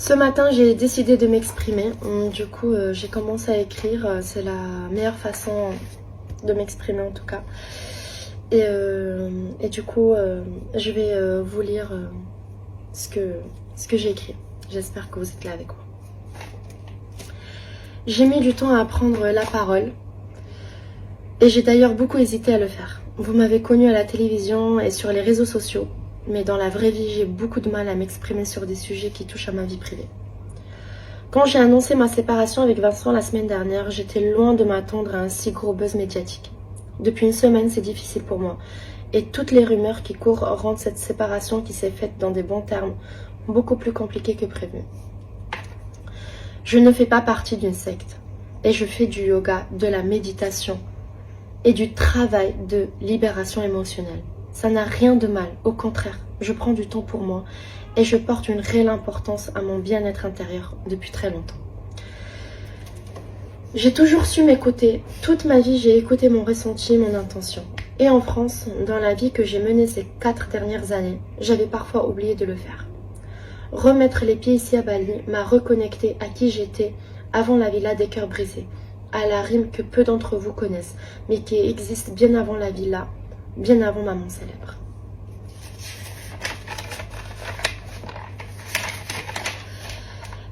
Ce matin, j'ai décidé de m'exprimer. Du coup, j'ai commencé à écrire. C'est la meilleure façon de m'exprimer en tout cas. Et du coup, je vais vous lire ce que j'ai écrit. J'espère que vous êtes là avec moi. J'ai mis du temps à prendre la parole. Et j'ai d'ailleurs beaucoup hésité à le faire. Vous m'avez connue à la télévision et sur les réseaux sociaux. Mais dans la vraie vie, j'ai beaucoup de mal à m'exprimer sur des sujets qui touchent à ma vie privée. Quand j'ai annoncé ma séparation avec Vincent la semaine dernière, j'étais loin de m'attendre à un si gros buzz médiatique. Depuis une semaine, c'est difficile pour moi. Et toutes les rumeurs qui courent rendent cette séparation qui s'est faite dans des bons termes beaucoup plus compliquée que prévu. Je ne fais pas partie d'une secte. Et je fais du yoga, de la méditation et du travail de libération émotionnelle. Ça n'a rien de mal, au contraire, je prends du temps pour moi et je porte une réelle importance à mon bien-être intérieur depuis très longtemps. J'ai toujours su m'écouter, toute ma vie j'ai écouté mon ressenti, mon intention. Et en France, dans la vie que j'ai menée ces 4 dernières années, j'avais parfois oublié de le faire. Remettre les pieds ici à Bali m'a reconnecté à qui j'étais avant la villa des cœurs brisés, à la rime que peu d'entre vous connaissent, mais qui existe bien avant la villa, bien avant Maman Célèbre.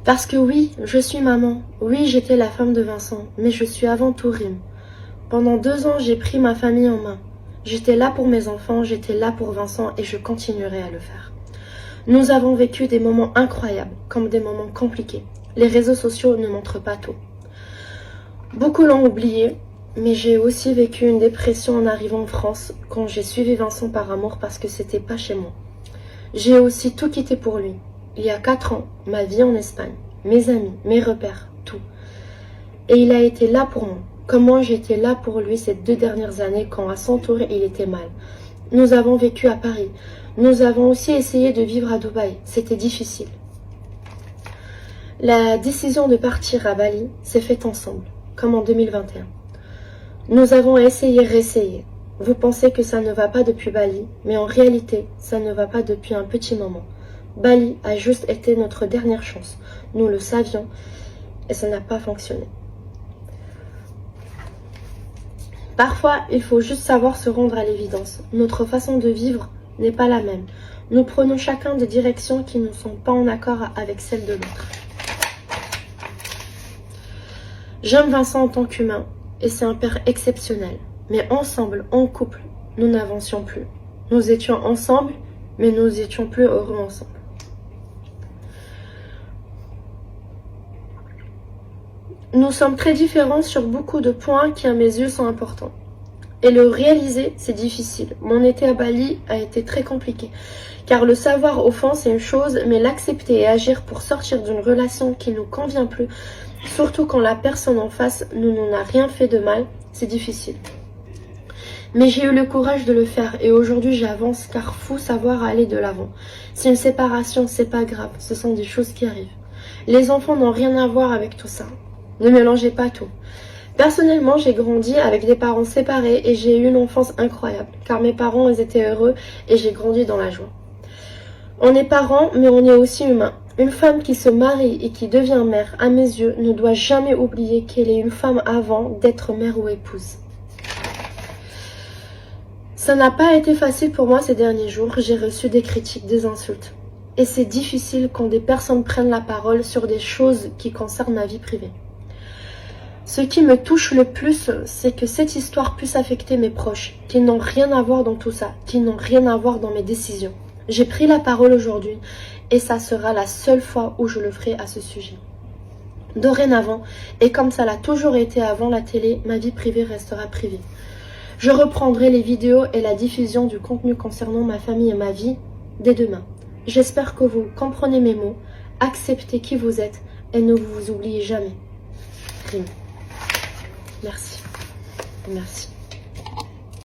Parce que oui, je suis maman, oui j'étais la femme de Vincent, mais je suis avant tout rime. Pendant 2 ans, j'ai pris ma famille en main. J'étais là pour mes enfants, j'étais là pour Vincent et je continuerai à le faire. Nous avons vécu des moments incroyables, comme des moments compliqués. Les réseaux sociaux ne montrent pas tout. Beaucoup l'ont oublié, mais j'ai aussi vécu une dépression en arrivant en France quand j'ai suivi Vincent par amour parce que c'était pas chez moi. J'ai aussi tout quitté pour lui. Il y a 4 ans, ma vie en Espagne, mes amis, mes repères, tout. Et il a été là pour moi, comme moi j'étais là pour lui ces 2 dernières années quand à son tour il était mal. Nous avons vécu à Paris. Nous avons aussi essayé de vivre à Dubaï. C'était difficile. La décision de partir à Bali s'est faite ensemble, comme en 2021. Nous avons essayé, réessayé. Vous pensez que ça ne va pas depuis Bali, mais en réalité, ça ne va pas depuis un petit moment. Bali a juste été notre dernière chance. Nous le savions et ça n'a pas fonctionné. Parfois, il faut juste savoir se rendre à l'évidence. Notre façon de vivre n'est pas la même. Nous prenons chacun des directions qui ne sont pas en accord avec celles de l'autre. J'aime Vincent en tant qu'humain et c'est un père exceptionnel. Mais ensemble, en couple, nous n'avancions plus. Nous étions ensemble, mais nous étions plus heureux ensemble. Nous sommes très différents sur beaucoup de points qui à mes yeux sont importants. Et le réaliser, c'est difficile. Mon été à Bali a été très compliqué. Car le savoir au fond, c'est une chose, mais l'accepter et agir pour sortir d'une relation qui ne nous convient plus, surtout quand la personne en face ne nous a rien fait de mal, c'est difficile. Mais j'ai eu le courage de le faire et aujourd'hui j'avance car faut savoir aller de l'avant. C'est une séparation, c'est pas grave, ce sont des choses qui arrivent. Les enfants n'ont rien à voir avec tout ça. Ne mélangez pas tout. Personnellement, j'ai grandi avec des parents séparés et j'ai eu une enfance incroyable, car mes parents ils étaient heureux et j'ai grandi dans la joie. On est parents, mais on est aussi humain. Une femme qui se marie et qui devient mère, à mes yeux, ne doit jamais oublier qu'elle est une femme avant d'être mère ou épouse. Ça n'a pas été facile pour moi ces derniers jours, j'ai reçu des critiques, des insultes. Et c'est difficile quand des personnes prennent la parole sur des choses qui concernent ma vie privée. Ce qui me touche le plus, c'est que cette histoire puisse affecter mes proches, qui n'ont rien à voir dans tout ça, qui n'ont rien à voir dans mes décisions. J'ai pris la parole aujourd'hui et ça sera la seule fois où je le ferai à ce sujet. Dorénavant, et comme ça l'a toujours été avant la télé, ma vie privée restera privée. Je reprendrai les vidéos et la diffusion du contenu concernant ma famille et ma vie dès demain. J'espère que vous comprenez mes mots, acceptez qui vous êtes et ne vous oubliez jamais. Rime. Merci. Merci.